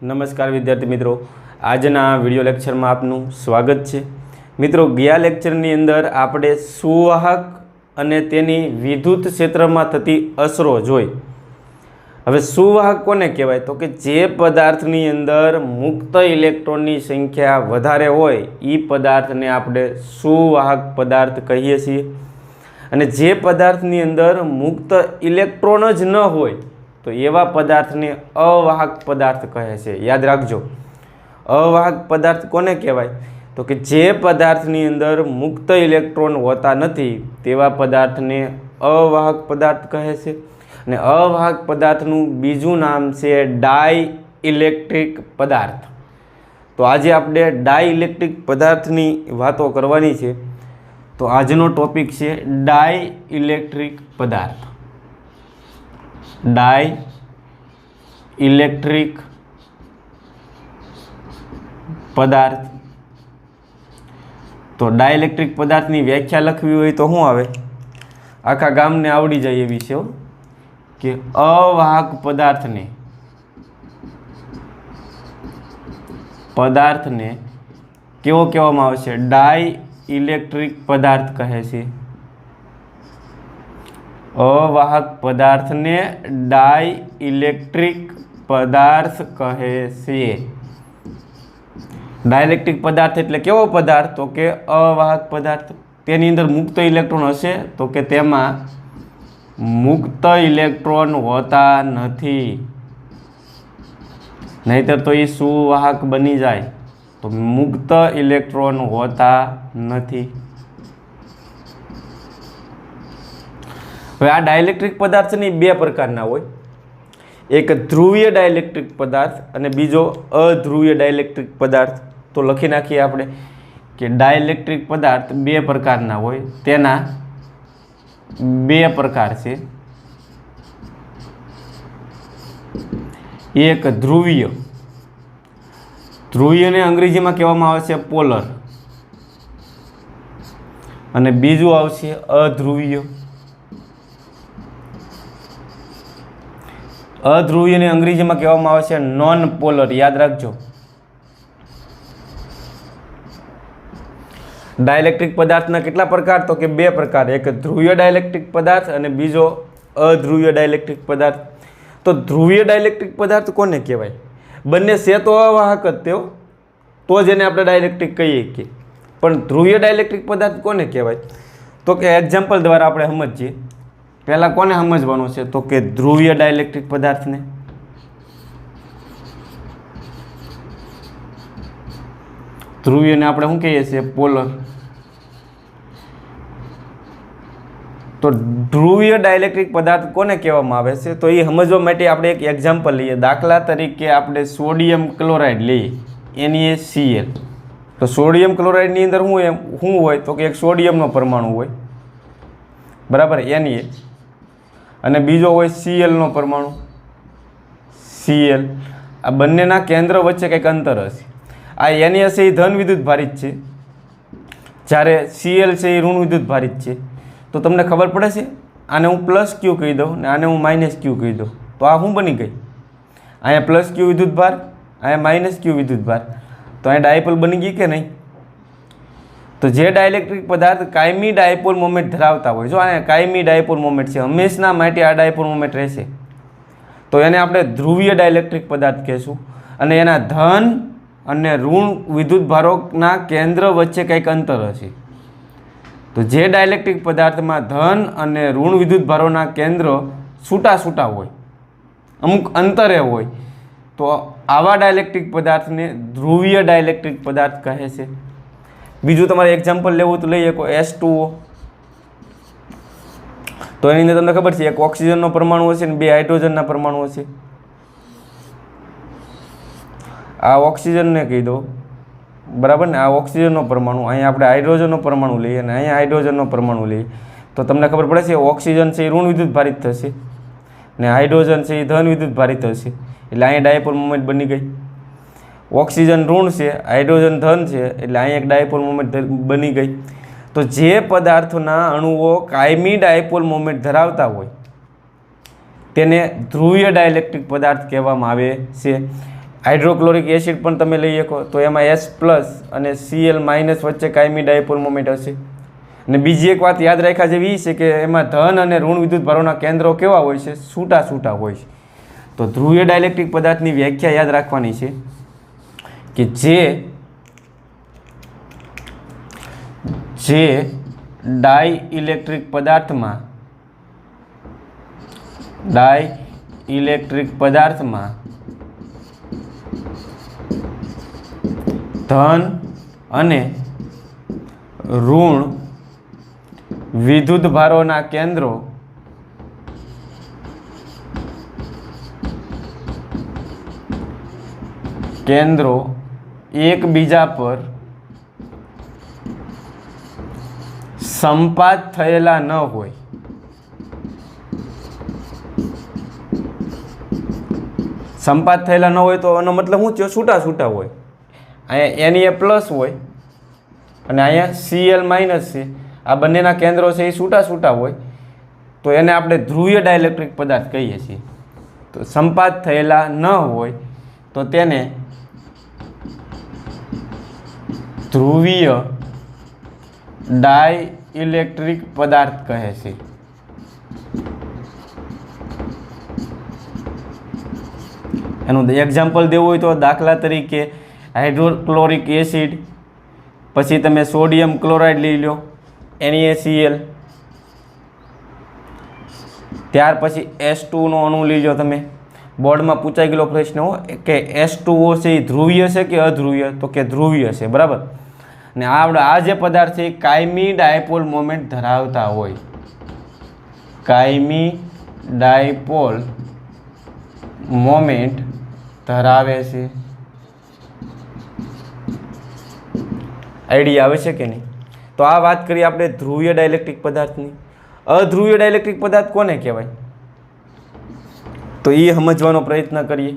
नमस्कार विद्यार्थी मित्रों, आजना विडियो लेक्चर में आपनु स्वागत है। मित्रों, गया लेक्चरनी अंदर आपणे सुवाहक अने तेनी विद्युत क्षेत्र में थती असरो जोई। हवे सुवाहक कोने कहेवाय तो कि जे पदार्थनी अंदर मुक्त इलेक्ट्रॉननी संख्या वधारे होय ई पदार्थने आपणे सुवाहक पदार्थ कहीए छीए। अने जे पदार्थनी अंदर मुक्त इलेक्ट्रॉन ज न होय तो एवा पदार्थने अवाहक पदार्थ कहे छे। याद राखजो, अवाहक पदार्थ कोने कहेवाय तो कि जे पदार्थनी अंदर मुक्त इलेक्ट्रॉन होता नथी तेवा पदार्थने अवाहक पदार्थ कहे छे। अने अवाहक पदार्थनुं बीजुं नाम छे डाई इलेक्ट्रिक पदार्थ। तो आज आपणे डाई इलेक्ट्रिक पदार्थनी वातो करवानी छे। तो आजनो टॉपिक छे डाई इलेक्ट्रिक पदार्थ। डाई इलेक्ट्रिक पदार्थ। तो डाई इलेक्ट्रिक पदार्थ की व्याख्या लखवी होय तो शुं आवे? आखा गामने आवड़ी जाय एवी छे कि अवाहक पदार्थने केवो कहेवामां आवे छे? डाई इलेक्ट्रिक पदार्थ कहे छे। अवाहक पदार्थ ने डाई इलेक्ट्रिक पदार्थ कहे छे। डाइलेक्ट्रिक पदार्थ एटले केवो पदार्थ? तो के अवाहक पदार्थ। तेनी अंदर मुक्त इलेक्ट्रॉन हशे तो के तेमां मुक्त इलेक्ट्रॉन होता नथी, नहींतर तो ये सुवाहक बनी जाए। तो मुक्त इलेक्ट्रॉन होता नथी। हवे आ डाइलेक्ट्रिक पदार्थ ने बे प्रकारना होय, एक ध्रुवीय डाइलेक्ट्रिक पदार्थ अने बीजो अध्रुवीय डाइलेक्ट्रिक पदार्थ। तो लखी नाखीए आपणे कि डाइलेक्ट्रिक पदार्थ बे प्रकारना होय, तेना बे प्रकार छे। एक ध्रुवीय, ध्रुवीय ने अंग्रेजी में कहेवामां आवे छे पोलर, अने बीजुं आवशे अध्रुवीय। अध्रुवीय ने अंग्रेजी में कहेवामां आवे छे नॉन पोलर। याद राखजो, डाइलेक्ट्रिक पदार्थना केटला प्रकार? तो के बे प्रकार, एक ध्रुवीय डाइलेक्ट्रिक पदार्थ अने बीजो अध्रुवीय डाइलेक्ट्रिक पदार्थ। तो ध्रुवीय डाइलेक्ट्रिक पदार्थ कोने कहेवाय? बंने छे तो अवाहक ज तेओ, तो ज एने आपणे डाइलेक्ट्रिक कहीए के। पण ध्रुवीय डाइलेक्ट्रिक पदार्थ कोने कहेवाय? तो के एक्जाम्पल द्वारा आपणे समजीए। पहला कोने समझवानुं छे? तो के ध्रुवीय डाइलेक्ट्रिक पदार्थ ने। ध्रुवीय ने आपणे शुं कहीए छीए? पोलर। तो ध्रुवीय डाइलेक्ट्रिक पदार्थ कोने कहेवामां आवे छे? तो ये समजवा माटे आपणे एक एक्जाम्पल लईए। दाखला तरीके आपणे सोडियम क्लोराइड लईए, NaCl। तो सोडियम क्लोराइड नी अंदर शुं होय? तो के एक सोडियमनो परमाणु होय, बराबर, Na, अने बीजो होय Cl नो परमाणु, Cl। आ बंनेना केंद्र वच्चे कंईक अंतर हशे। आ Na छे ए धन विद्युत भारित छे, ज्यारे Cl छे ए ऋण विद्युत भारित छे। तो तमने खबर पड़े छे, आने हूँ प्लस क्यू कही दऊँ ने आने हूँ माइनस क्यू कही दूँ, तो आ शुं बनी गई? अहींया प्लस क्यू विद्युत भार, अहींया माइनस क्यू विद्युत भार। तो अहीं डायपोल बनी गई के नहीं? तो जे डाइलेक्ट्रिक पदार्थ कायमी डायपोल मोमेंट धरावता होय, जो आ कायमी डायपोल मोमेंट छे, हमेशा माटे आ डायपोल मोमेंट रहेशे, तो एने आपणे ध्रुवीय डाइलेक्ट्रिक पदार्थ कहेशुं। अने एना धन अने ऋण विद्युत भारोना केंद्र वच्चे कंईक अंतर हशे। तो जे डाइलेक्ट्रिक पदार्थ में धन अने ऋण विद्युत भारोना केंद्र छूटा छूटा होय, अमुक अंतरे होय, तो आवा डाइलेक्ट्रिक पदार्थ ने ध्रुवीय डाइलेक्ट्रिक पदार्थ कहे छे। बीजू तमारे एक्जाम्पल लेवुं तो लईए H2O। तो एनी अंदर तमने खबर छे एक ऑक्सिजन परमाणु हशे ने बे हाइड्रोजन परमाणु हशे। आ ऑक्सिजन ने कही दो, बराबर ने? आ ऑक्सिजन परमाणु, अहीं आपणे हाइड्रोजन परमाणु लईए ने अहीं हाइड्रोजन परमाणु लईए, तो तमने खबर पड़े छे ऑक्सिजन छे ऋण विद्युत भारित थशे ने हाइड्रोजन छे धन विद्युत भारित हशे, एटले अहीं डायपोल मोमेंट बनी गई। ऑक्सिजन ऋण छे, हाइड्रोजन धन छे, एटले अहीं एक डायपोल मोमेंट बनी गई। तो जे पदार्थोना अणुओ कायमी डायपोल मोमेंट धरावता होय तेने ध्रुवीय डायलेक्ट्रिक पदार्थ कहेवामां आवे छे। હાઇડ્રોક્લોરિક એસિડ પણ તમે લઈ શકો તો એમાં H+ અને Cl- વચ્ચે કાયમી ડાયપોલ મોમેન્ટ હશે. અને બીજી એક વાત યાદ રાખ્યા જેવી છે કે એમાં ધન અને ઋણ વિદ્યુત ભારોના કેન્દ્રો કેવા હોય છે? છૂટા છૂટા હોય છે. તો ધ્રુવીય ડાયલેક્ટ્રિક પદાર્થની વ્યાખ્યા યાદ રાખવાની છે કે જે ડાઇલેક્ટ્રિક પદાર્થમાં ધન અને ઋણ વિદ્યુત ભારોના કેન્દ્રો એકબીજા પર સંપાત થયેલા ન હોય. સંપાત થયેલા ન હોય તો એનો મતલબ શું થયો? છૂટા છૂટા હોય. અહીંયા Na+ હોય અને અહીંયા Cl- છે. આ બંનેના કેન્દ્રો છે એ છૂટા છૂટા હોય તો એને આપણે ધ્રુવીય ડાયલેક્ટ્રિક પદાર્થ કહીએ છીએ. તો સંપાત થયેલા ન હોય તો તેને ધ્રુવીય ડાઇલેક્ટ્રિક પદાર્થ કહે છે. એનું એક્ઝામ્પલ દેવું હોય તો દાખલા તરીકે હાઇડ્રોક્લોરિક એસિડ, પછી તમે સોડિયમ ક્લોરાઇડ લઈ લો NaCl, ત્યાર પછી H2 નો અણુ લઈ લો. તમે બોર્ડમાં પૂછાઈ ગયેલો પ્રશ્ન હો કે H2O છે એ ધ્રુવીય છે કે અધ્રુવીય? તો કે ધ્રુવીય છે, બરાબર. અને આ જે પદાર્થ છે એ કાયમી ડાયપોલ મોમેન્ટ ધરાવતા હોય. કાયમી ડાયપોલ મોમેન્ટ ધરાવે છે. આઈડિયા આવે છે કે નહીં? તો આ વાત કરીએ આપણે ધ્રુવીય ડાયલેક્ટ્રિક પદાર્થની. અધ્રુવીય ડાયલેક્ટ્રિક પદાર્થ કોને કહેવાય? તો એ સમજવાનો પ્રયત્ન કરીએ.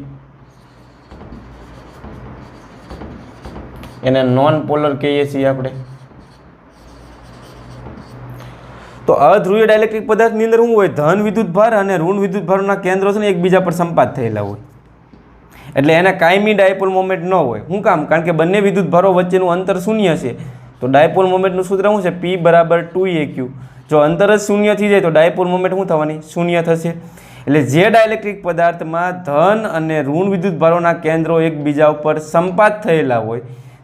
એને નોન પોલર કહીએ છીએ આપણે. તો અધ્રુવીય ડાયલેક્ટ્રિક પદાર્થની અંદર શું હોય? ધન વિદ્યુત ભાર અને ઋણ વિદ્યુત ભારોના કેન્દ્રો છે ને એકબીજા પર સંપાત થયેલા હોય. એટલે એને કાયમી ડાયપોલ મોમેન્ટ ન હોય. શું કામ? કારણ કે બંને વિદ્યુત ભારો વચ્ચેનું અંતર શૂન્ય છે. તો ડાયપોલ મોમેન્ટનું સૂત્ર શું છે? P = 2aq. જો અંતર જ શૂન્ય થઈ જાય તો ડાયપોલ મોમેન્ટ શું થવાની? શૂન્ય થશે. એટલે જે ડાયલેક્ટ્રિક પદાર્થમાં ધન અને ઋણ વિદ્યુત ભારોના કેન્દ્રો એકબીજા ઉપર સંપાત થયેલા હોય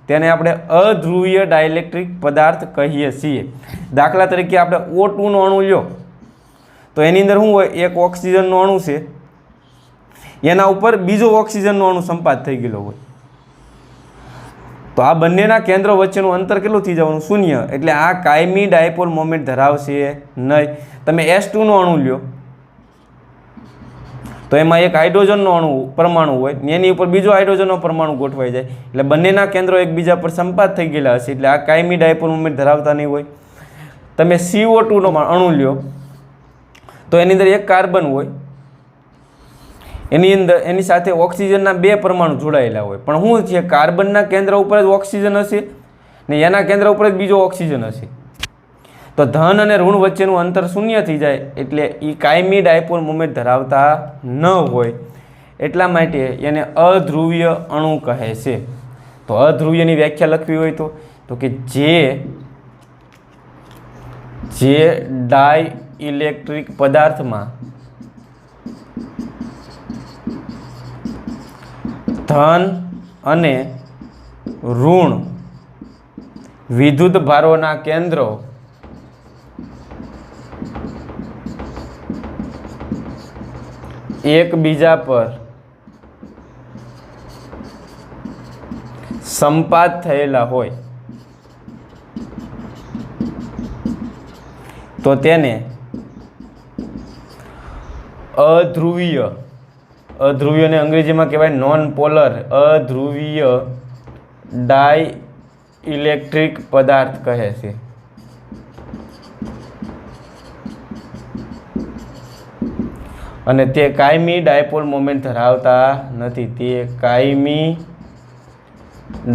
તેને આપણે અધ્રુવીય ડાયલેક્ટ્રિક પદાર્થ કહીએ છીએ. દાખલા તરીકે આપણે O2 નો અણુ લ્યો તો એની અંદર શું હોય? એક ઓક્સિજનનો અણુ છે, એના ઉપર બીજો ઓક્સિજનનો અણુ સંપાત થઈ ગયેલો હોય. તો આ બંનેના કેન્દ્રો વચ્ચેનું અંતર કેટલું થઈ જવાનું? શૂન્ય. એટલે આ કાયમી ડાયપોલ મોમેન્ટ ધરાવશે નહીં. તમે H2 નો અણુ લ્યો તો એમાં એક હાઇડ્રોજનનો પરમાણુ હોય, એની ઉપર બીજો હાઇડ્રોજનનો પરમાણુ ગોઠવાઈ જાય. એટલે બંનેના કેન્દ્રો એકબીજા પર સંપાત થઈ ગયેલા હશે. એટલે આ કાયમી ડાયપોલ મોમેન્ટ ધરાવતા નહીં હોય. તમે CO2 નો અણુ લ્યો તો એની અંદર એક કાર્બન હોય, એની સાથે ઓક્સિજનના 2 પરમાણુ જોડાયેલા હોય. પણ શું છે? કાર્બનના કેન્દ્ર ઉપર જ ઓક્સિજન હશે ને એના કેન્દ્ર ઉપર જ બીજો ઓક્સિજન હશે. તો ધન અને ઋણ વચ્ચેનું અંતર શૂન્ય થઈ જાય એટલે એ કાયમી ડાયપોલ મોમેન્ટ ધરાવતા ન હોય. એટલા માટે એને અધ્રુવીય અણુ કહે છે. તો અધ્રુવીયની વ્યાખ્યા લખવી હોય તો કે જે ડાઇલેક્ટ્રિક પદાર્થમાં ધન અને ઋણ વિદ્યુત ભારોના કેન્દ્રો એકબીજા પર સંપાત થયેલા હોય તો તેને અધ્રુવીયને અંગ્રેજીમાં કહેવાય નોન પોલર, અધ્રુવીય ડાઇલેક્ટ્રિક પદાર્થ કહે છે. અને તે કાયમી ડાયપોલ મોમેન્ટ ધરાવતા નથી. તે કાયમી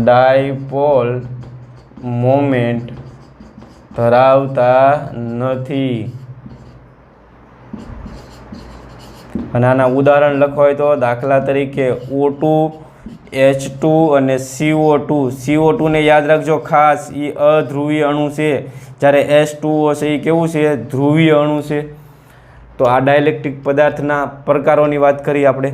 ડાયપોલ મોમેન્ટ ધરાવતા નથી. અને આના ઉદાહરણ લખવા હોય તો દાખલા તરીકે O2 H2 અને CO2 CO2 ને યાદ રાખજો ખાસ, એ અધ્રુવીય અણુ છે, જ્યારે H2O છે એ કેવું છે? ધ્રુવીય અણુ છે. તો આ ડાયલેક્ટ્રિક પદાર્થના પ્રકારોની વાત કરી આપણે.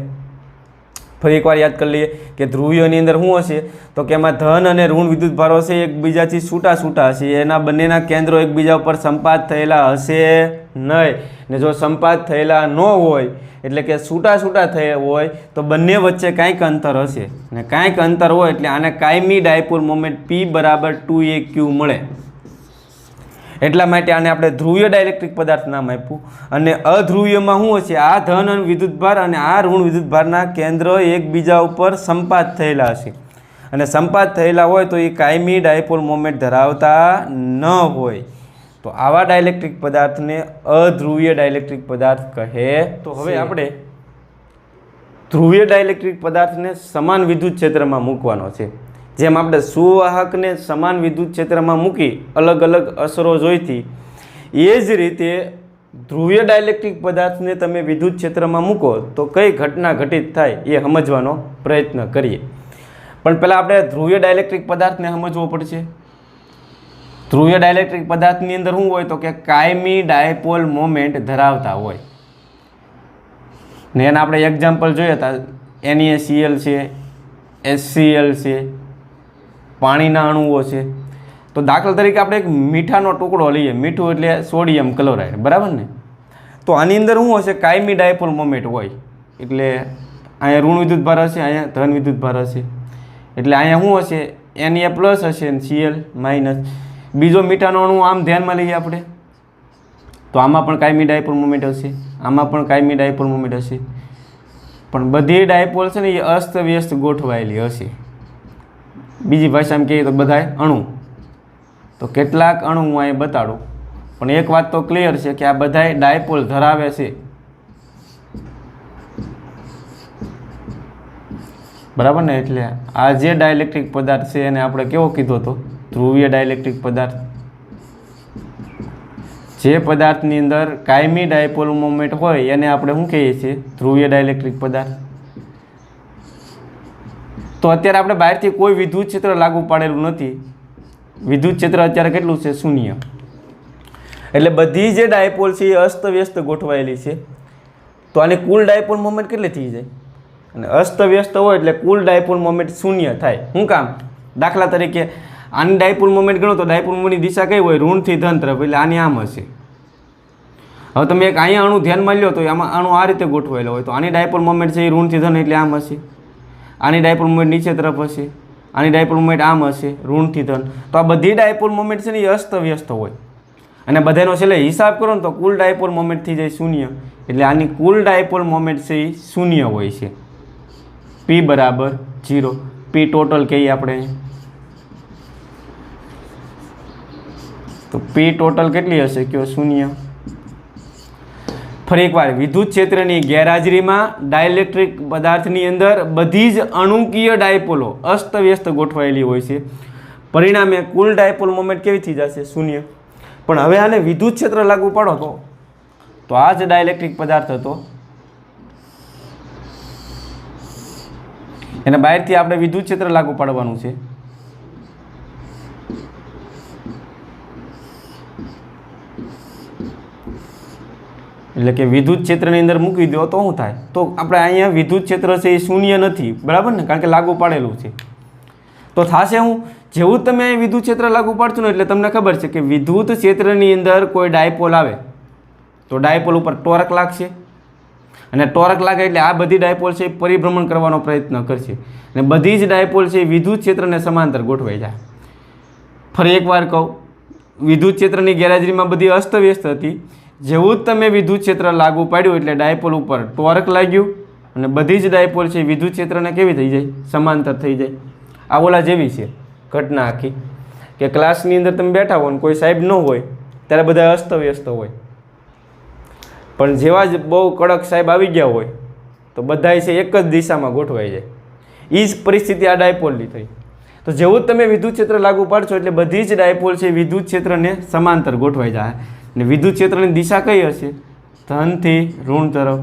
ફરી એકવાર યાદ કરી લઈએ કે ધ્રુવીયોની અંદર શું હશે? તો કે એમાં ધન અને ઋણ વિદ્યુતભારો છે એકબીજાથી છૂટા છૂટા હશે, એના બંનેના કેન્દ્રો એકબીજા ઉપર સંપાત થયેલા હશે નહીં. ને જો સંપાત થયેલા ન હોય એટલે કે છૂટા છૂટા થયા હોય તો બંને વચ્ચે કાંઈક અંતર હશે, ને કાંઈક અંતર હોય એટલે આને કાયમી ડાયપોલ મોમેન્ટ P બરાબર 2AQ મળે. એટલા માટે આને આપણે ધ્રુવીય ડાયલેક્ટ્રિક પદાર્થ નામ આપ્યું. અને અધ્રુવીયમાં શું હશે? આ ધન અને વિદ્યુતભાર અને આ ઋણ વિદ્યુતભારના કેન્દ્ર એકબીજા ઉપર સંપાત થયેલા હશે, અને સંપાત થયેલા હોય તો એ કાયમી ડાયપોલ મોમેન્ટ ધરાવતા ન હોય. તો આવા ડાયલેક્ટ્રિક પદાર્થને અધ્રુવીય ડાયલેક્ટ્રિક પદાર્થ કહે. તો હવે આપણે ધ્રુવીય ડાયલેક્ટ્રિક પદાર્થને સમાન વિદ્યુત ક્ષેત્રમાં મૂકવાનો છે. જેમ આપણે સુવાહકને સમાન વિદ્યુત ક્ષેત્રમાં મૂકી અલગ અલગ અસરો જોઈતી, એ જ રીતે ધ્રુવીય ડાયલેક્ટ્રિક પદાર્થને તમે વિદ્યુત ક્ષેત્રમાં મૂકો તો કઈ ઘટના ઘટિત થાય એ સમજવાનો પ્રયત્ન કરીએ. પણ પહેલાં આપણે ધ્રુવીય ડાયલેક્ટ્રિક પદાર્થને સમજવો પડશે. ધ્રુવીય ડાયલેક્ટ્રિક પદાર્થની અંદર શું હોય? તો કે કાયમી ડાયપોલ મોમેન્ટ ધરાવતા હોય. ને એના આપણે એક્ઝામ્પલ જોઈએ હતા, NaCl છે, HCl છે, પાણીના અણુઓ છે. તો દાખલા તરીકે આપણે એક મીઠાનો ટુકડો લઈએ, મીઠું એટલે સોડિયમ ક્લોરાઇડ, બરાબર ને? તો આની અંદર શું હશે? કાયમી ડાયપોલ મોમેન્ટ હોય. એટલે અહીંયા ઋણ વિદ્યુતભાર હશે, અહીંયા ધન વિદ્યુતભાર હશે. એટલે અહીંયા શું હશે? Na પ્લસ હશે ને Cl માઇનસ. બીજો મીઠાનો અણુ આમ ધ્યાનમાં લઈએ આપણે, તો આમાં પણ કાયમી ડાયપોલ મોમેન્ટ હશે, આમાં પણ કાયમી ડાયપોલ મોમેન્ટ હશે. પણ બધી ડાયપોલ છે ને એ અસ્તવ્યસ્ત ગોઠવાયેલી હશે. બીજી ભાષામાં કહીએ તો બધા અણુ. તો કેટલાક અણુ હું અહીં બતાડું, પણ એક વાત તો ક્લિયર છે કે આ બધા ડાયપોલ ધરાવે છે, બરાબર ને? એટલે આ જે ડાયલેક્ટ્રિક પદાર્થ છે એને આપણે કેવો કીધો હતો? ધ્રુવીય ડાયલેક્ટ્રિક પદાર્થ. જે પદાર્થની અંદર કાયમી ડાયપોલ મોમેન્ટ હોય એને આપણે શું કહીએ છીએ? ધ્રુવીય ડાયલેક્ટ્રિક પદાર્થ. તો અત્યારે આપણે બહારથી કોઈ વિદ્યુત ક્ષેત્ર લાગુ પાડેલું નથી. વિદ્યુત ક્ષેત્ર અત્યારે કેટલું છે? 0. એટલે બધી જે ડાયપોલ છે એ અસ્તવ્યસ્ત ગોઠવાયેલી છે. તો આની કુલ ડાયપોલ મોમેન્ટ કેટલી થઈ જાય? અને અસ્તવ્યસ્ત હોય એટલે કુલ ડાયપોલ મોમેન્ટ 0 થાય. શું કામ? દાખલા તરીકે આની ડાયપોલ મોમેન્ટ ગણો તો ડાયપોલ મોમેન્ટની દિશા કઈ હોય? ઋણથી ધન તરફ, એટલે આની આમ હશે. હવે તમે એક અહીંયા અણુ ધ્યાનમાં લ્યો તો આમાં અણુ આ રીતે ગોઠવાયેલો હોય, તો આની ડાયપોલ મોમેન્ટ છે એ ઋણથી ધન એટલે આમ હશે. આની ડાયપોલ મોમેન્ટ નીચે તરફ હશે, આની ડાયપોલ મોમેન્ટ આમ હશે, ઋણથી ધન. તો આ બધી ડાયપોલ મોમેન્ટ છે ને એ અસ્તવ્યસ્ત હોય, અને બધાનો છેલ્લે હિસાબ કરો ને તો કુલ ડાયપોલ મોમેન્ટ થઈ જાય 0. એટલે આની કુલ ડાયપોલ મોમેન્ટ છે એ 0 હોય છે. P બરાબર 0. P ટોટલ કહીએ આપણે, તો P ટોટલ કેટલી હશે? કયો? 0. ફરી એકવાર, વિદ્યુત ક્ષેત્રની ગેરહાજરીમાં ડાયલેક્ટ્રિક પદાર્થની અંદર બધી જ અણુકીય ડાયપોલો અસ્તવ્યસ્ત ગોઠવાયેલી હોય છે. પરિણામે કુલ ડાયપોલ મોમેન્ટ કેવી થઈ જશે? 0. પણ હવે આને વિદ્યુત ક્ષેત્ર લાગુ પાડો તો આ જ ડાયલેક્ટ્રિક પદાર્થ હતો, એને બહારથી આપણે વિદ્યુત ક્ષેત્ર લાગુ પાડવાનું છે. એટલે કે વિદ્યુત ક્ષેત્રની અંદર મૂકી દો તો શું થાય? તો આપણે અહીંયા વિદ્યુત ક્ષેત્ર છે એ 0 નથી, બરાબર ને? કારણ કે લાગુ પાડેલું છે. તો થશે હું, જેવું તમે અહીં વિદ્યુત ક્ષેત્ર લાગુ પાડશો ને એટલે તમને ખબર છે કે વિદ્યુત ક્ષેત્રની અંદર કોઈ ડાયપોલ આવે તો ડાયપોલ ઉપર ટોર્ક લાગશે, અને ટોર્ક લાગે એટલે આ બધી ડાયપોલ છે એ પરિભ્રમણ કરવાનો પ્રયત્ન કરશે, અને બધી જ ડાયપોલ છે એ વિદ્યુત ક્ષેત્રને સમાંતર ગોઠવાઈ જાય. ફરી એકવાર કહું, વિદ્યુત ક્ષેત્રની ગેરહાજરીમાં બધી અસ્તવ્યસ્ત હતી. જેવું જ તમે વિદ્યુત ક્ષેત્ર લાગુ પાડ્યું એટલે ડાયપોલ ઉપર ટોર્ક લાગ્યું, અને બધી જ ડાયપોલ છે વિદ્યુત ક્ષેત્રને કેવી થઈ જાય? સમાંતર થઈ જાય. આ ઓલા જેવી છે ઘટના આખી, કે ક્લાસની અંદર તમે બેઠા હો ને કોઈ સાહેબ ન હોય ત્યારે બધા અસ્તવ્યસ્ત હોય, પણ જેવા જ બહુ કડક સાહેબ આવી ગયા હોય તો બધાય છે એક જ દિશામાં ગોઠવાઈ જાય. એ જ પરિસ્થિતિ આ ડાયપોલની થઈ. તો જેવું જ તમે વિદ્યુત ક્ષેત્ર લાગુ પાડશો એટલે બધી જ ડાયપોલ છે વિદ્યુત ક્ષેત્રને સમાંતર ગોઠવાઈ જાય. ને વિદ્યુત ક્ષેત્રની દિશા કઈ હશે? ધનથી ઋણ તરફ.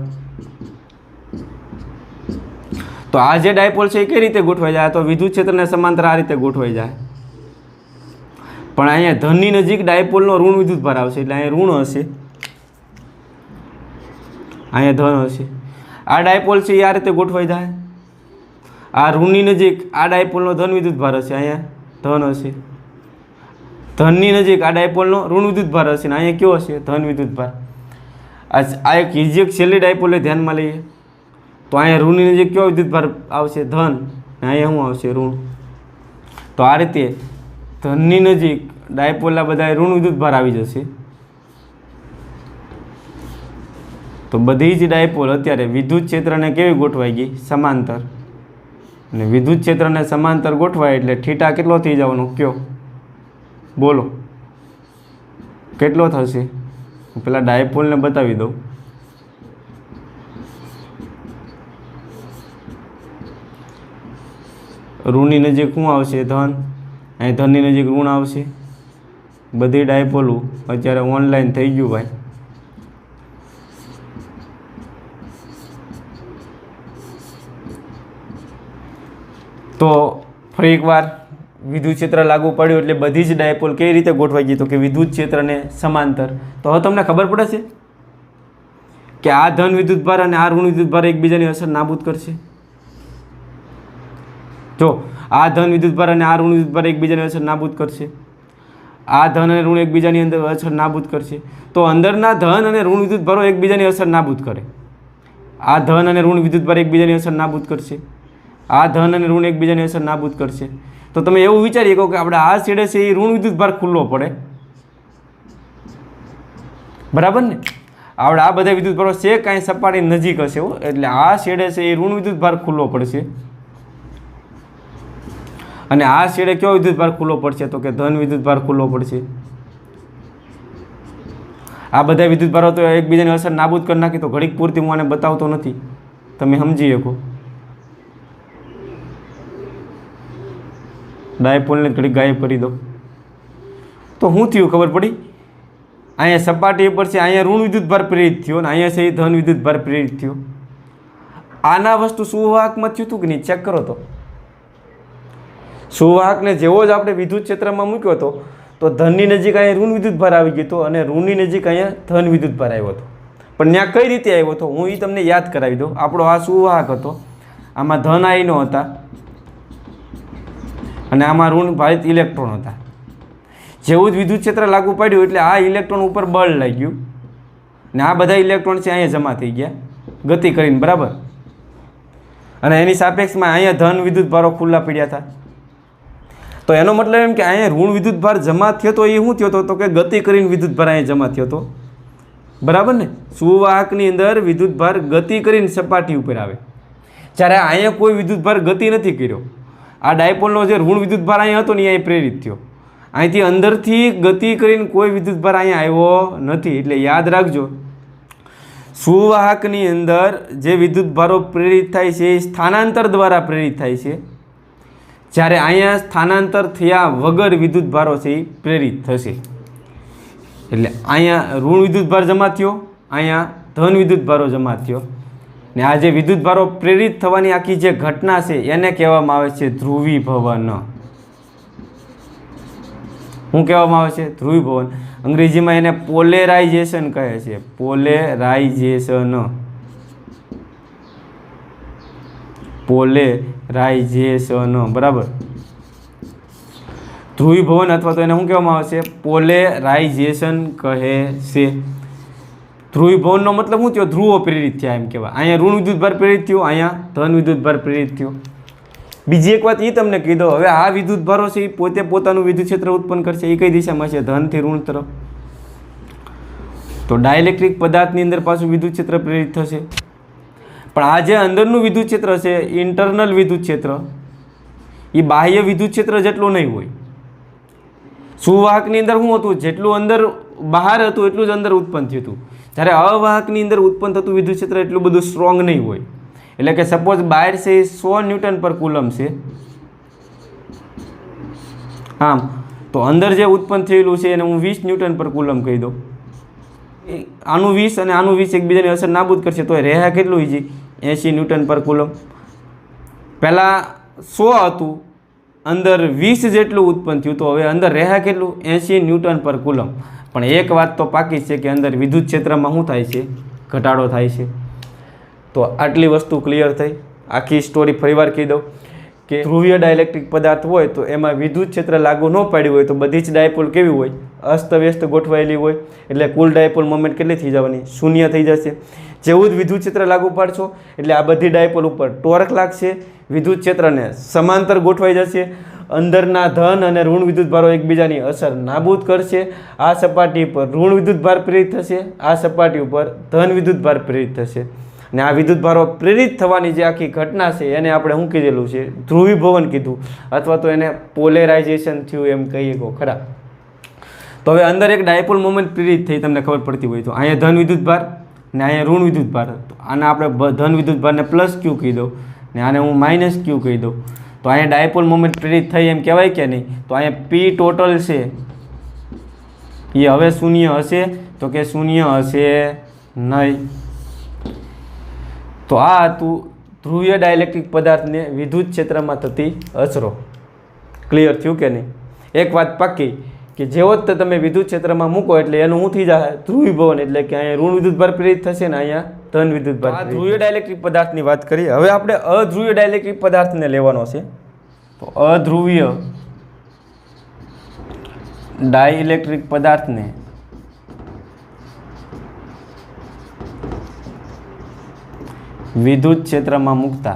તો આ જે ડાયપોલ છે એ કઈ રીતે ગોઠવાઈ જાય? તો વિદ્યુત ક્ષેત્રને સમાંતર આ રીતે ગોઠવાઈ જાય. પણ અહીંયા ધનની નજીક ડાયપોલનો ઋણ વિદ્યુતભાર આવશે એટલે અહીંયા ઋણ હશે, અહીંયા ધન હશે. આ ડાયપોલ છે એ આ રીતે ગોઠવાઈ જાય. આ ઋણની નજીક આ ડાયપોલનો ધન વિદ્યુતભાર હશે, અહીંયા ધન હશે. ધનની નજીક આ ડાયપોલનો ઋણ વિદ્યુતભાર હશે ને અહીંયા કયો હશે? ધન વિદ્યુતભાર. આ એક જે છેલ્લી ડાયપોલને ધ્યાનમાં લઈએ તો અહીંયા ઋણની નજીક કયો વિદ્યુતભાર આવશે? ધન. અહીંયા શું આવશે? ઋણ. તો આ રીતે ધનની નજીક ડાયપોલના બધા ઋણ વિદ્યુતભાર આવી જશે. તો બધી જ ડાયપોલ અત્યારે વિદ્યુત ક્ષેત્રને કેવી ગોઠવાઈ ગઈ? સમાંતર. અને વિદ્યુત ક્ષેત્રને સમાંતર ગોઠવાય એટલે થીટા કેટલો થઈ જવાનો કયો? બોલો કેટલો થશે? પેલા ડાયપોલને બતાવી દઉં. ઋણની નજીક શું આવશે? ધન. અહીં ધનની નજીક ઋણ આવશે. બધી ડાયપોલું અત્યારે ઓનલાઈન થઈ ગયું ભાઈ. તો ફરી એકવાર વિદ્યુત ક્ષેત્ર લાગુ પડ્યું એટલે બધી જ ડાયપોલ કેવી રીતે ગોઠવાઈ ગઈ? તો કે વિદ્યુત ક્ષેત્રને સમાંતર. તો હવે તમને ખબર પડે છે કે આ ધન વિદ્યુતભાર અને આ ઋણ વિદ્યુતભાર એકબીજાની અસર નાબૂદ કરશે. જો આ ધન વિદ્યુતભાર અને આ ઋણ વિદ્યુતભાર એકબીજાની અસર નાબૂદ કરશે. આ ધન અને ઋણ એકબીજાની અંદર અસર નાબૂદ કરશે. તો અંદરના ધન અને ઋણ વિદ્યુતભારો એકબીજાની અસર નાબૂદ કરે. આ ધન અને ઋણ વિદ્યુતભાર એકબીજાની અસર નાબૂદ કરશે. આ ધન અને ઋણ એકબીજાની અસર નાબૂદ કરશે. તો તમે એવું વિચારી શકો કે આપણે આ છેડે છે એ ઋણ વિદ્યુતભાર ખુલ્લો પડે, બરાબર ને? આપણે આ બધા વિદ્યુતભારો છે કાંઈ સપાટી નજીક હશે એટલે આ છેડે છે એ ઋણ વિદ્યુતભાર ખુલ્લો પડશે. અને આ છેડે કયો વિદ્યુતભાર ખુલ્લો પડશે? તો કે ધન વિદ્યુતભાર ખુલ્લો પડશે. આ બધા વિદ્યુતભારો તો એકબીજાની અસર નાબૂદ કરી નાખી. તો ઘડીક પૂરતી હું આને બતાવતો નથી, તમે સમજી શકો. ડાયપોલને ઘડીક ગાયબ કરી દો. તો શું થયું ખબર પડી? અહીંયા સપાટી ઉપર છે, અહીંયા ઋણ વિદ્યુતભાર પ્રેરિત થયો અને અહીંયા છે ધન વિદ્યુતભાર પ્રેરિત થયો. આના વસ્તુ સુવાહકમાં થયું હતું કે નહીં? ચેક કરો. તો સુવાહકને જેવો જ આપણે વિદ્યુત ક્ષેત્રમાં મૂક્યો હતો તો ધનની નજીક અહીંયા ઋણ વિદ્યુતભાર આવી ગયો હતો અને ઋણની નજીક અહીંયા ધન વિદ્યુતભાર આવ્યો હતો. પણ ત્યાં કઈ રીતે આવ્યો હતો હું એ તમને યાદ કરાવી દઉં. આપણો આ સુવાહક હતો, આમાં ધન આયનો હતા અને આમાં ઋણ ભારિત ઇલેક્ટ્રોન હતા. જેવું જ વિદ્યુત ક્ષેત્ર લાગુ પડ્યું એટલે આ ઇલેક્ટ્રોન ઉપર બળ લાગ્યું ને આ બધા ઇલેક્ટ્રોન છે અહીંયા જમા થઈ ગયા ગતિ કરીને, બરાબર? અને એની સાપેક્ષમાં અહીંયા ધન વિદ્યુતભારો ખુલ્લા પડ્યા હતા. તો એનો મતલબ એમ કે અહીંયા ઋણ વિદ્યુતભાર જમા થયો તો એ શું થયો હતો? તો કે ગતિ કરીને વિદ્યુતભાર અહીંયા જમા થયો હતો, બરાબર ને? સુવાહકની અંદર વિદ્યુતભાર ગતિ કરીને સપાટી ઉપર આવે, જ્યારે અહીંયા કોઈ વિદ્યુતભાર ગતિ નથી કર્યો. આ ડાયપોલનો જે ઋણ વિદ્યુતભાર અહીંયા હતો ને અહીંયા પ્રેરિત થયો. અહીંથી અંદરથી ગતિ કરીને કોઈ વિદ્યુતભાર અહીંયા આવ્યો નથી. એટલે યાદ રાખજો, સુવાહકની અંદર જે વિદ્યુતભારો પ્રેરિત થાય છે એ સ્થાનાંતર દ્વારા પ્રેરિત થાય છે, જ્યારે અહીંયા સ્થાનાંતર થયા વગર વિદ્યુતભારો છે એ પ્રેરિત થશે. એટલે અહીંયા ઋણ વિદ્યુતભાર જમા થયો, અહીંયા ધન વિદ્યુતભારો જમા થયો ને આ જે વિદ્યુતભારો પ્રેરિત થવાની આખી જે ઘટના છે એને કહેવામાં આવે છે ધ્રુવીભવન. શું કહેવામાં આવે છે? ધ્રુવીભવન. અંગ્રેજીમાં એને પોલેરાઇઝેશન કહે છે. પોલેરાઇઝેશન. પોલેરાઇઝેશન, બરાબર? ધ્રુવીભવન અથવા તો એને શું કહેવામાં આવે છે? પોલેરાઇઝેશન કહે છે. ધ્રુવીભવનનો મતલબ શું થયો? ધ્રુવો પ્રેરિત થયા એમ કહેવાય. અહીંયા ઋણ વિદ્યુતભાર પ્રેરિત થયો, અહીંયા ધન વિદ્યુતભાર પ્રેરિત થયો. બીજી એક વાત એ તમને કહી દો. હવે આ વિદ્યુતભારો છે એ પોતે પોતાનું વિદ્યુત ક્ષેત્ર ઉત્પન્ન કરશે. એ કઈ દિશામાં છે? ધનથી ઋણ તરફ. તો ડાયલેક્ટ્રિક પદાર્થની અંદર પાછું વિદ્યુત ક્ષેત્ર પ્રેરિત થશે. પણ આ જે અંદરનું વિદ્યુત ક્ષેત્ર છે, ઇન્ટરનલ વિદ્યુત ક્ષેત્ર, એ બાહ્ય વિદ્યુત ક્ષેત્ર જેટલું નહીં હોય. સુવાહકની અંદર શું હતું? જેટલું અંદર બહાર હતું એટલું જ અંદર ઉત્પન્ન થયું હતું. જ્યારે અવાહકની અંદર ઉત્પન્ન થતું વિદ્યુત ક્ષેત્ર એટલું બધું સ્ટ્રોંગ નહીં હોય. એટલે કે સપોઝ બહાર છે એ 100 ન્યૂટન પર કુલમ છે, આમ તો અંદર જે ઉત્પન્ન થયેલું છે એને હું 20 ન્યૂટન પર કુલમ કહી દઉં. આનું 20 અને આનું 20 એકબીજાની અસર નાબૂદ કરશે તો રેહા કેટલું છે? 80 ન્યૂટન પર કુલમ. પહેલાં 100 હતું, અંદર 20 જેટલું ઉત્પન્ન થયું, તો હવે અંદર રહ્યા કેટલું 80 ન્યૂટન પર કુલમ. પણ એક વાત તો પાકી છે કે અંદર વિદ્યુત ક્ષેત્રમાં શું થાય છે, ઘટાડો થાય છે. તો આટલી વસ્તુ ક્લિયર થઈ. આખી સ્ટોરી ફરીવાર કહી દઉં કે ધ્રુવીય ડાયલેક્ટ્રિક પદાર્થ હોય તો એમાં વિદ્યુત ક્ષેત્ર લાગુ ન પડ્યું હોય તો બધી જ ડાયપોલ કેવી હોય, અસ્તવ્યસ્ત ગોઠવાયેલી હોય. એટલે કુલ ડાયપોલ મોમેન્ટ કેટલી થઈ જવાની, શૂન્ય થઈ જશે. જેવું જ વિદ્યુત ક્ષેત્ર લાગુ પાડશો એટલે આ બધી ડાયપોલ ઉપર ટોર્ક લાગશે, વિદ્યુત ક્ષેત્રને સમાંતર ગોઠવાઈ જશે. અંદરના ધન અને ઋણ વિદ્યુતભારો એકબીજાની અસર નાબૂદ કરશે. આ સપાટી પર ઋણ વિદ્યુતભાર પ્રેરિત થશે, આ સપાટી ઉપર ધન વિદ્યુતભાર પ્રેરિત થશે. અને આ વિદ્યુતભારો પ્રેરિત થવાની જે આખી ઘટના છે એને આપણે શું કીધેલું છે, ધ્રુવીભવન કીધું, અથવા તો એને પોલેરાઇઝેશન થયું એમ કહીએ કહો ખરા. તો હવે અંદર એક ડાયપોલ મોમેન્ટ પ્રેરિત થઈ, તમને ખબર પડતી હોય તો અહીંયા ધન વિદ્યુતભાર ને અહીંયા ઋણ વિદ્યુતભાર. તો આને આપણે ધન વિદ્યુતભારને પ્લસ ક્યુ કહી દઉં ને આને હું માઇનસ ક્યુ કહી દઉં. તો અહીંયા ડાયપોલ મોમેન્ટ પ્રેરિત થઈ એમ કહેવાય કે નહીં? તો અહીંયા પી ટોટલ છે એ હવે શૂન્ય હશે, તો કે શૂન્ય હશે નહીં. તો આ હતું ધ્રુવીય ડાયલેક્ટ્રિક પદાર્થને વિદ્યુત ક્ષેત્રમાં થતી અસરો. ક્લિયર થયું કે નહીં? એક વાત પાકી કે જેવો જ તમે વિદ્યુત ક્ષેત્રમાં મૂકો એટલે એનું શું થઈ જાય, ધ્રુવીભવન. એટલે કે અહીંયા ઋણ વિદ્યુતભાર પ્રેરિત થશે ને અહીંયા ધન વિદ્યુતભાર. આ ધ્રુવીય ડાયલેક્ટ્રિક પદાર્થની વાત કરીએ. હવે આપણે અધ્રુવીય ડાયલેક્ટ્રિક પદાર્થને લેવાનો છે. તો અધ્રુવીય ડાયલેક્ટ્રિક પદાર્થને વિદ્યુત ક્ષેત્રમાં મૂકતા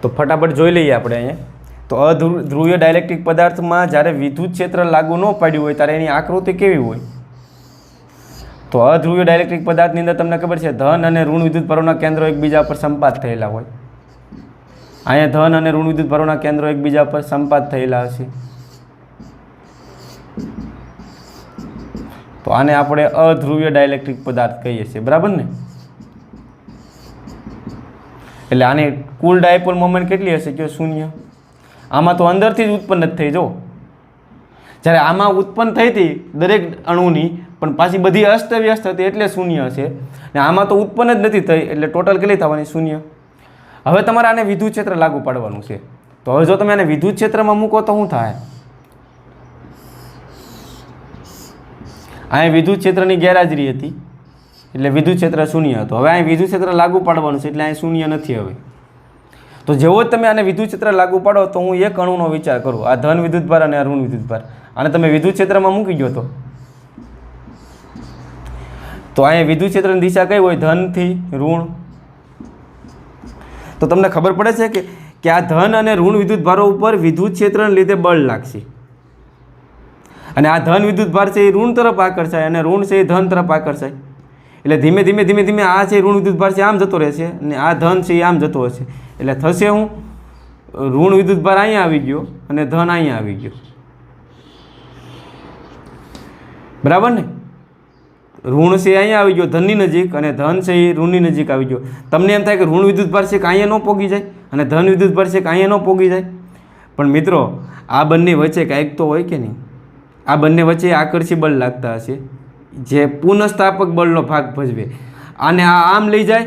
તો ફટાફટ જોઈ લઈએ આપણે અહીંયા. તો અધ્રુવીય ડાયલેક્ટ્રિક પદાર્થમાં જ્યારે વિદ્યુત ક્ષેત્ર લાગુ ન પડ્યું હોય ત્યારે એની આકૃતિ કેવી હોય? તો અધ્રુવીય ડાયલેક્ટ્રિક પદાર્થની અંદર તમને ખબર છે ધન અને ઋણ વિદ્યુતભારોના કેન્દ્રો એકબીજા પર સંપાત થયેલા હોય. અહીંયા ધન અને ઋણ વિદ્યુતભારોના કેન્દ્રો એકબીજા પર સંપાત થયેલા હશે. તો આને આપણે અધ્રુવીય ડાયલેક્ટ્રિક પદાર્થ કહીએ છીએ, બરાબર ને? એટલે આની કુલ ડાયપોલ મોમેન્ટ કેટલી હશે કે શૂન્ય. આમાં તો અંદરથી જ ઉત્પન્ન જ થઈ. જો જ્યારે આમાં ઉત્પન્ન થઈ હતી દરેક અણુની, પણ પાછી બધી અસ્તવ્યસ્ત હતી એટલે શૂન્ય છે. ને આમાં તો ઉત્પન્ન જ નથી થઈ એટલે ટોટલ કેટલી થવાની, શૂન્ય. હવે તમારે આને વિદ્યુત ક્ષેત્ર લાગુ પાડવાનું છે. તો હવે જો તમે આને વિદ્યુત ક્ષેત્રમાં મૂકો તો શું થાય? અહીંયા વિદ્યુત ક્ષેત્રની ગેરહાજરી હતી એટલે વિદ્યુત ક્ષેત્ર શૂન્ય હતું. હવે અહીં વિદ્યુત ક્ષેત્ર લાગુ પાડવાનું છે એટલે અહીં શૂન્ય નથી. હવે તો જેવો જ તમે આને વિદ્યુત ક્ષેત્ર લાગુ પાડો તો હું એક અણુનો વિચાર કરું, આ ધન વિદ્યુતભાર અને આ ઋણ વિદ્યુતભાર, અને તમે વિદ્યુત ક્ષેત્રમાં મૂકી ગયો તો અહીંયા વિદ્યુત ક્ષેત્રની દિશા કઈ હોય, ધનથી ઋણ. તો તમને ખબર પડે છે કે આ ધન અને ઋણ વિદ્યુતભારો ઉપર વિદ્યુત ક્ષેત્રને લીધે બળ લાગશે. અને આ ધન વિદ્યુતભાર છે એ ઋણ તરફ આકર્ષાય અને ઋણ છે એ ધન તરફ આકર્ષાય. એટલે ધીમે ધીમે ધીમે ધીમે આ છે ઋણ વિદ્યુતભાર છે આમ જતો રહેશે અને આ ધન છે એ આમ જતો હશે. એટલે થશે હું ઋણ વિદ્યુતભાર અહીંયા આવી ગયો અને ધન અહીંયા આવી ગયો, બરાબર ને? ઋણ છે અહીંયા આવી ગયો ધનની નજીક અને ધન છે એ ઋણની નજીક આવી ગયો. તમને એમ થાય કે ઋણ વિદ્યુતભાર છે કે અહીંયા ન પોગી જાય અને ધન વિદ્યુતભાર છે કે અહીંયા ન પોગી જાય. પણ મિત્રો આ બંને વચ્ચે કાંઈક તો હોય કે નહીં? આ બંને વચ્ચે આકર્ષી બળ લાગતા હશે જે પુનઃસ્થાપક બળનો ભાગ ભજવે. આને આ આમ લઈ જાય,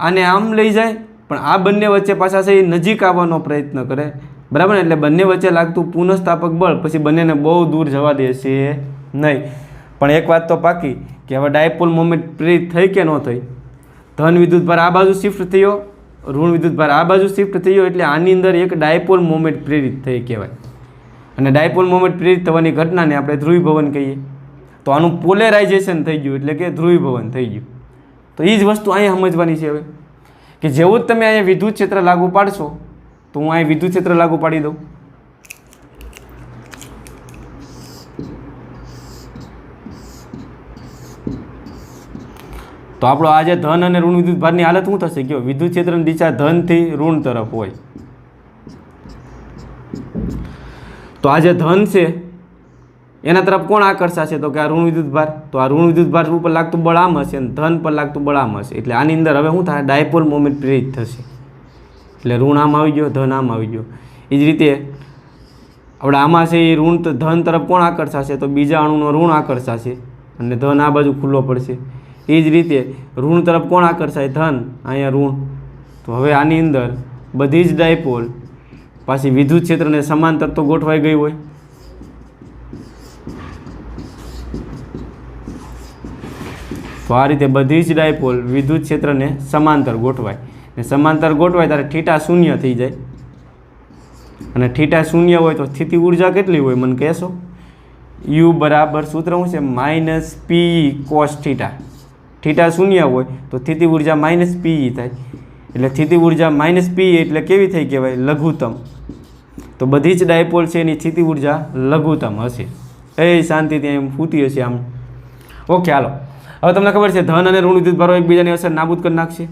આને આમ લઈ જાય, પણ આ બંને વચ્ચે પાછા છે એ નજીક આવવાનો પ્રયત્ન કરે, બરાબર ને? એટલે બંને વચ્ચે લાગતું પુનઃસ્થાપક બળ પછી બંનેને બહુ દૂર જવા દેશે નહીં. પણ એક વાત તો પાકી કે હવે ડાયપોલ મોમેન્ટ પ્રેરિત થઈ કે ન થઈ? ધન વિદ્યુતભાર આ બાજુ શિફ્ટ થયો, ઋણ વિદ્યુતભાર આ બાજુ શિફ્ટ થયો, એટલે આની અંદર એક ડાયપોલ મોમેન્ટ પ્રેરિત થઈ કહેવાય. અને ડાયપોલ મોમેન્ટ પ્રેરિત થવાની ઘટનાને આપણે ધ્રુવીભવન કહીએ. તો આનું પોલેરાઇઝેશન થઈ ગયું એટલે કે ધ્રુવીભવન થઈ ગયું. તો એ જ વસ્તુ અહીંયા સમજવાની છે હવે કે જેવું જ તમે અહીંયા વિદ્યુત ક્ષેત્ર લાગુ પાડશો તો હું અહીં વિદ્યુત ક્ષેત્ર લાગુ પાડી દઉં. તો આપણો આજે ધન અને ઋણ વિદ્યુતભારની હાલત શું થશે? કયો વિદ્યુત ક્ષેત્રની દિશા ધનથી ઋણ તરફ હોય. તો આ જે ધન છે એના તરફ કોણ આકર્ષાશે? તો કે આ ઋણ વિદ્યુતભાર. તો આ ઋણ વિદ્યુતભાર ઉપર લાગતું બળ આમ હશે અને ધન પર લાગતું બળ આમ હશે. એટલે આની અંદર હવે શું થાય? ડાયપોલ મોમેન્ટ પ્રેરિત થશે. એટલે ઋણ આમ આવી ગયો, ધન આમ આવી ગયો. એ જ રીતે આપણે આમાં છે એ ઋણ ધન તરફ કોણ આકર્ષાશે? તો બીજા અણુનો ઋણ આકર્ષાશે અને ધન આ બાજુ ખુલ્લો પડશે. એ જ રીતે ઋણ તરફ કોણ આકર્ષાય? ધન. અહીંયા ઋણ. તો હવે આની અંદર બધી જ ડાયપોલ પાછી વિદ્યુત ક્ષેત્રને સમાંતર તો ગોઠવાઈ ગઈ હોય. તો આ રીતે બધી જ ડાયપોલ વિદ્યુત ક્ષેત્રને સમાંતર ગોઠવાય. ને સમાંતર ગોઠવાય ત્યારે થીટા શૂન્ય થઈ જાય. અને થીટા શૂન્ય હોય તો સ્થિતિ ઉર્જા કેટલી હોય મને કહેશો? યુ બરાબર સૂત્ર શું છે? માઇનસ પી કોસ થીટા. થીટા શૂન્ય હોય તો સ્થિતિ ઉર્જા માઇનસ પી થાય. એટલે સ્થિતિ ઉર્જા માઇનસ પી એટલે કેવી થઈ કહેવાય? લઘુત્તમ. તો બધી જ ડાયપોલ છે એની સ્થિતિ ઉર્જા લઘુત્તમ હશે. એ શાંતિથી એમ ફૂટી હશે આમ. ઓકે હાલો, હવે તમને ખબર છે ધન અને ઋણ વિદ્યુત ભારો એકબીજાની અસર નાબૂદ કરી નાખશે.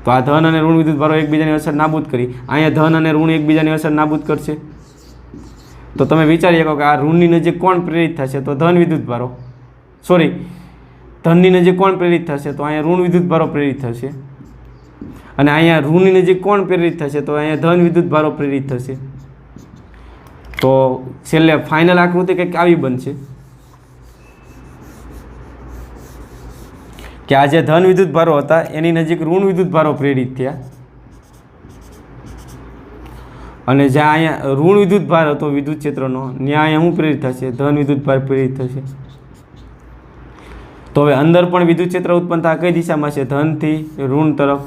તો આ ધન અને ઋણ વિદ્યુત ભારો એકબીજાની અસર નાબૂદ કરી. અહીંયા ધન અને ઋણ એકબીજાની અસર નાબૂદ કરશે. તો તમે વિચારી શકો કે આ ઋણની નજીક કોણ પ્રેરિત થશે? તો ધન વિદ્યુત ભારો. સોરી, ધનની નજીક કોણ પ્રેરિત થશે? તો અહીંયા ઋણ વિદ્યુત ભારો પ્રેરિત થશે. અને અહીંયા ઋણની નજીક કોણ પ્રેરિત થશે? તો અહીંયા ધન વિદ્યુત ભારો પ્રેરિત થશે. તો છેલ્લે ફાઇનલ આકૃતિ કંઈક આવી બનશે કે આ જે ધન વિદ્યુત ભારો હતા એની નજીક ઋણ વિદ્યુત ભારો પ્રેરિત થયા. અને જ્યાં અહીંયા ઋણ વિદ્યુત ભાર હતો વિદ્યુત ક્ષેત્રનો, ત્યાં અહીંયા શું પ્રેરિત થશે? ધન વિદ્યુત ભાર પ્રેરિત થશે. તો હવે અંદર પણ વિદ્યુત ક્ષેત્ર ઉત્પન્ન થાય કઈ દિશામાં છે? ધનથી ઋણ તરફ.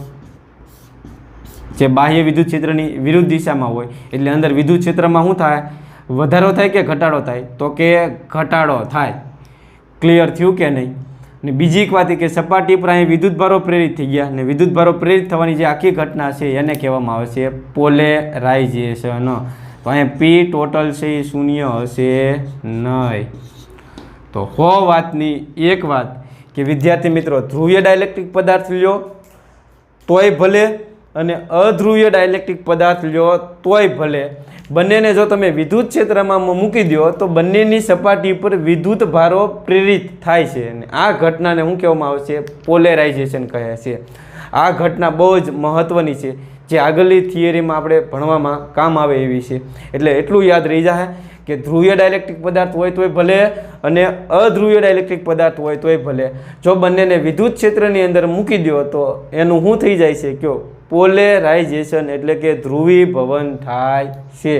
જે બાહ્ય વિદ્યુત ક્ષેત્રની વિરુદ્ધ દિશામાં હોય એટલે અંદર વિદ્યુત ક્ષેત્રમાં શું થાય? વધારો થાય કે ઘટાડો થાય? તો કે ઘટાડો થાય. ક્લિયર થયું કે નહીં? ને બીજી એક વાત કે સપાટી પર અહીં વિદ્યુત ભારો પ્રેરિત થઈ ગયા. ને વિદ્યુત ભારો પ્રેરિત થવાની જે આખી ઘટના છે એને કહેવામાં આવે છે પોલેરાઇઝેશન. તો અહીંયા પી ટોટલ છે એ શૂન્ય હશે નહીં. તો વાતની એક વાત કે વિદ્યાર્થી મિત્રો, ધ્રુવીય ડાયલેક્ટ્રિક પદાર્થ લ્યો તોય ભલે અને અધ્રુવીય ડાયલેક્ટ્રિક પદાર્થ લ્યો તોય ભલે, બંનેને જો તમે વિદ્યુત ક્ષેત્રમાં મૂકી દો તો બંનેની સપાટી પર વિદ્યુત ભારો પ્રેરિત થાય છે. અને આ ઘટનાને શું કહેવામાં આવે છે? પોલેરાઇઝેશન કહે છે. આ ઘટના બહુ જ મહત્ત્વની છે, જે આગળની થિયરીમાં આપણે ભણવામાં કામ આવે એવી છે. એટલે એટલું યાદ રહી જાય કે ધ્રુવીય ડાયલેક્ટ્રિક પદાર્થ હોય તોય ભલે અને અધ્રુવીય ડાયલેક્ટ્રિક પદાર્થ હોય તોય ભલે, જો બંનેને વિદ્યુત ક્ષેત્રની અંદર મૂકી દો તો એનું શું થઈ જાય છે? કયો? પોલેરાઇઝેશન એટલે કે ધ્રુવીભવન થાય છે.